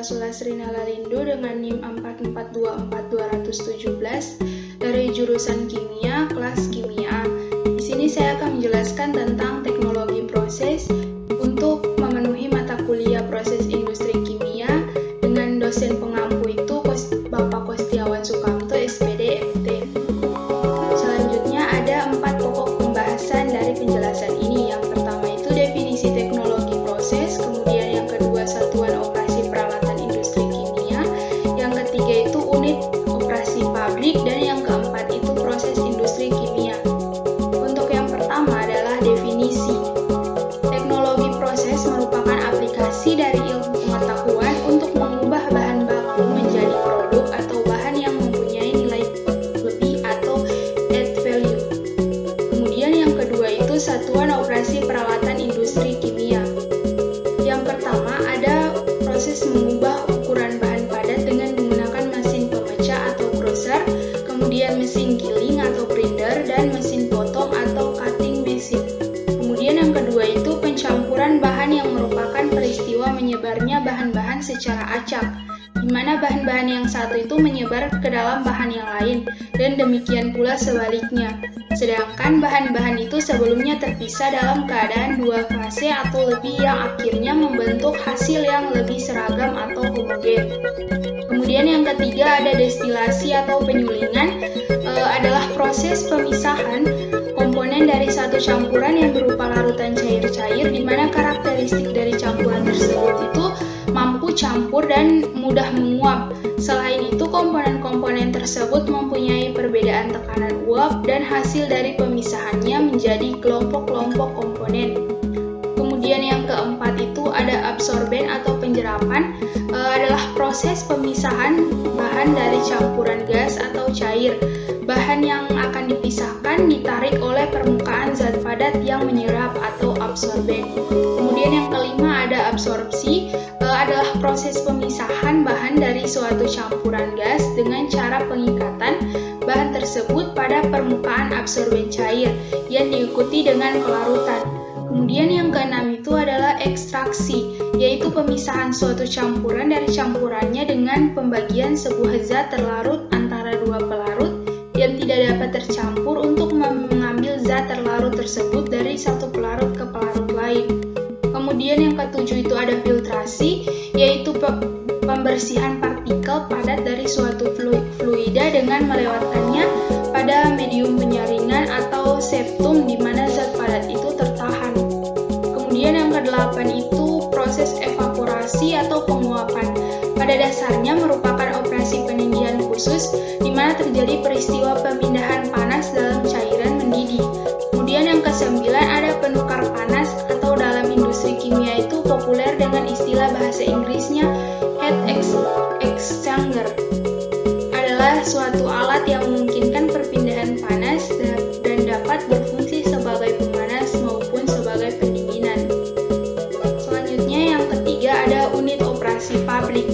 Sulasrina Lalindu dengan NIM 4424217 dari jurusan Kimia, kelas Kimia. Di sini saya akan menjelaskan tentang teknologi proses untuk memenuhi mata kuliah proses industri kimia dengan dosen pengampu itu Bapak Kostiawan Sukamto, SPD, MT. Selanjutnya ada 4 pokok pembahasan dari penjelasan ini. Yang pertama itu definisi teknologi proses, kemudian yang kedua satuan operasi peralatan industri kimia, yang ketiga itu unit operasi pabrik, dan yang keempat itu proses industri kimia. Untuk yang pertama adalah definisi. Teknologi proses merupakan aplikasi dari ilmu pengetahuan untuk mengubah bahan baku menjadi produk atau bahan yang mempunyai nilai lebih atau add value. Kemudian yang kedua itu satuan operasi peralatan industri kimia. Yang pertama ada proses mengubah ukuran bahan padat dengan menggunakan mesin pemecah atau crusher, kemudian mesin giling atau grinder, dan mesin potong atau cutting mesin. Kemudian yang kedua itu pencampuran bahan yang merupakan peristiwa menyebarnya bahan-bahan secara acak, di mana bahan-bahan yang satu itu menyebar ke dalam bahan yang lain, dan demikian pula sebaliknya. Sedangkan bahan-bahan itu sebelumnya terpisah dalam keadaan dua fase atau lebih yang akhirnya membentuk hasil yang lebih seragam atau homogen. Kemudian yang ketiga ada destilasi atau penyulingan, adalah proses pemisahan komponen dari satu campuran yang berupa larutan cair-cair, di mana karakteristik dari campuran tersebut itu mampu campur dan mudah menguap. Selain itu, komponen-komponen tersebut mempunyai perbedaan tekanan uap dan hasil dari pemisahannya menjadi kelompok-kelompok komponen. Kemudian yang keempat itu ada absorben atau penyerapan, adalah proses pemisahan bahan dari campuran gas atau cair. Bahan yang akan dipisahkan ditarik oleh permukaan zat padat yang menyerap atau absorben. Kemudian yang kelima ada absorpsi, adalah proses pemisahan bahan dari suatu campuran gas dengan cara pengikatan bahan tersebut pada permukaan absorben cair yang diikuti dengan kelarutan. Kemudian yang keenam itu adalah ekstraksi, yaitu pemisahan suatu campuran dari campurannya dengan pembagian sebuah zat terlarut antara dua pelarut yang tidak dapat tercampur untuk mengambil zat terlarut tersebut dari satu pelarut ke pelarut lain. Kemudian yang ketujuh itu ada filtrasi, yaitu pembersihan partikel padat dari suatu fluida dengan melewatkannya pada medium penyaringan atau septum di mana zat padat itu tertahan. Kemudian yang kedelapan itu proses evaporasi atau penguapan. Pada dasarnya merupakan operasi peninggian khusus di mana terjadi peristiwa pemindahan panas dalam cairan mendidih. Kemudian yang kesembilan ada penukar panas atau dalam industri kimia itu populer dengan istilah bahasa Inggrisnya heat exchanger. Adalah suatu alat yang memungkinkan perpindahan panas dan dapat berfungsi sebagai pemanas maupun sebagai pendinginan. Selanjutnya yang ketiga ada unit operasi pabrik.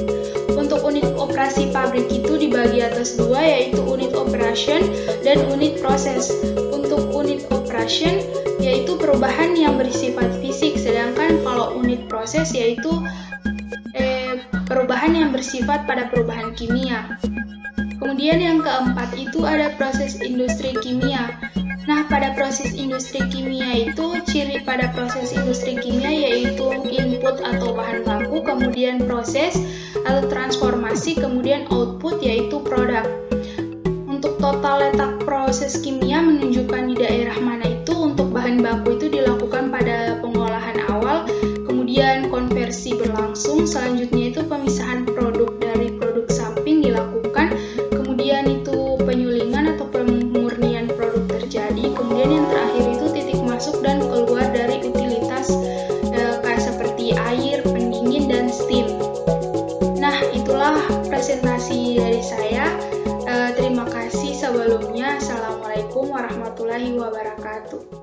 Untuk unit operasi pabrik itu dibagi atas dua, yaitu unit operation dan unit proses. Untuk unit operation yaitu perubahan yang bersifat fisik, sedangkan kalau unit proses yaitu perubahan yang bersifat pada perubahan kimia. Kemudian yang keempat itu ada proses industri kimia. Nah, pada proses industri kimia itu ciri pada proses industri kimia yaitu input atau bahan baku, kemudian proses atau transformasi, kemudian output yaitu produk. Untuk total letak proses kimia menunjukkan di daerah mana itu. Untuk bahan baku itu dilakukan pada pengolahan awal, kemudian konversi berlangsung, selanjutnya itu pemisahan produk dari produk samping dilakukan, kemudian itu penyulingan atau pemurnian produk terjadi, kemudian yang terakhir itu titik masuk dan keluar dari utilitas seperti air, pendingin, dan steam. Nah, itulah presentasi dari saya. Terima kasih sebelumnya. Assalamualaikum warahmatullahi wabarakatuh.